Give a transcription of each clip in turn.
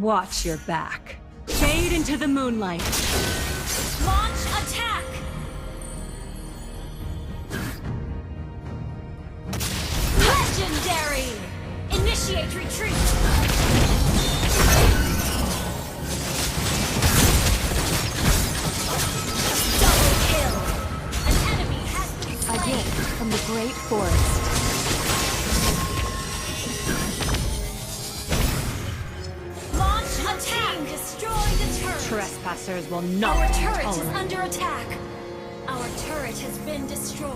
Watch your back. Fade into the moonlight. Launch attack! Legendary! Initiate retreat! Double kill! An enemy has been slain! A gift from the great forest. Launch attack! Destroy the turret! Trespassers will not Our be turret is tolerated. under attack! Our turret has been destroyed!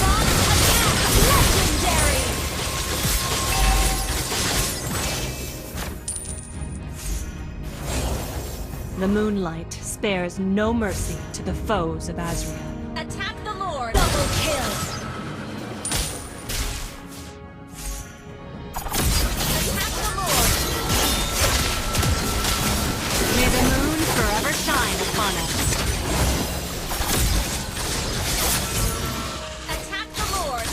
Launch attack! Legendary! The moonlight spares no mercy to the foes of Azrael. Attack the Lord! Double kill! Attack the Lord! May the moon forever shine upon us. Attack the Lord!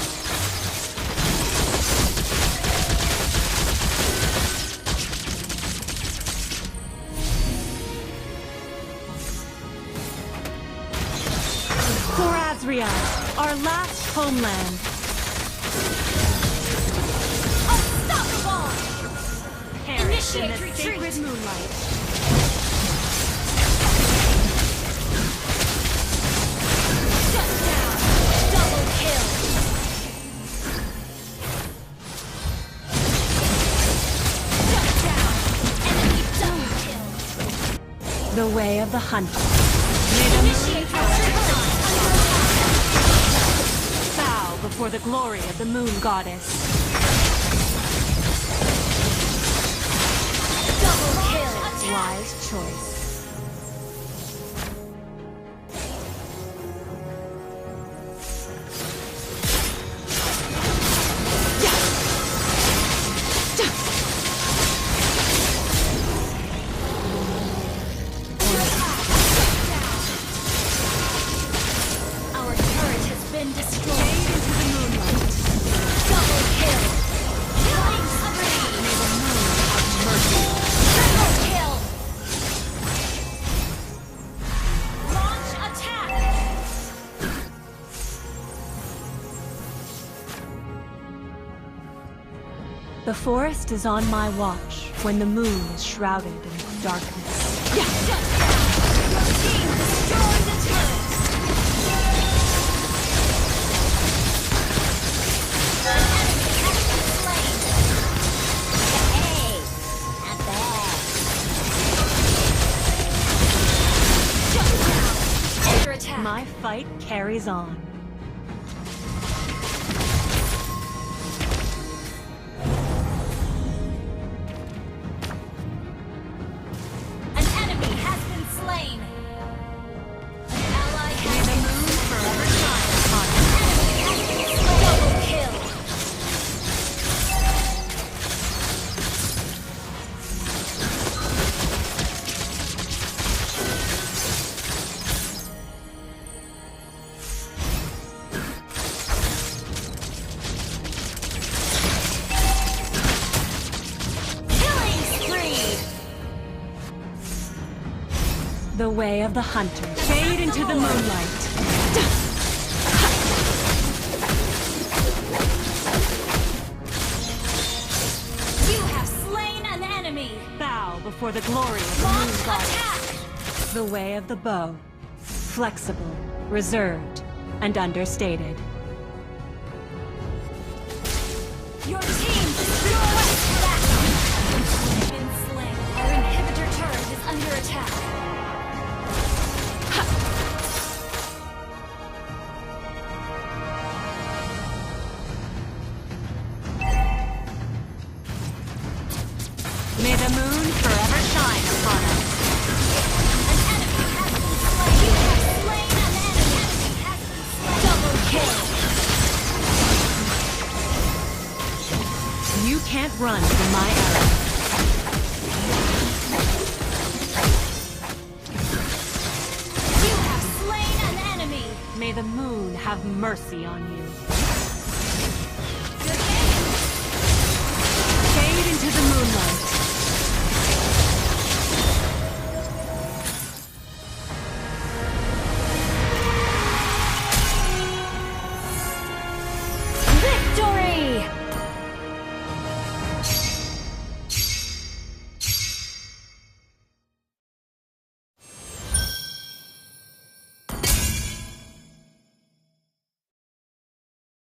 For Azrael, our last homeland. Unstoppable! Perish in Initiate the retreat. sacred moonlight. Shut down! Double kill! Shut down! Enemy double kill! The way of the hunter. May the moon Initiate retreat! bow before the glory of the moon goddess. Double kill! Wise choice. Our turret has been destroyed. Into the moonlight. Double kill! Killing spree! May the moon have mercy. Triple kill! Launch attack! The forest is on my watch when the moon is shrouded in darkness. Shut down! Your team destroyed the turret! An enemy has been slain! Hey! Not bad! Shut down! Under attack! My fight carries on. An enemy has been slain! An ally May has the been moon forever shine upon us. enemy has been slain! Double kill! Killing spree! The way of the hunter. Fade into the moonlight. You have slain an enemy! Bow before the glory of the moon Launch goddess. attack! The way of the bow. Flexible, reserved, and understated. Your team destroyed that! Been slain. Our inhibitor turret is under attack. May the moon forever shine upon us. An enemy has been slain. You have slain an enemy. Has been slain. Double kill. You can't run from my arrow. You have slain an enemy. May the moon have mercy on you.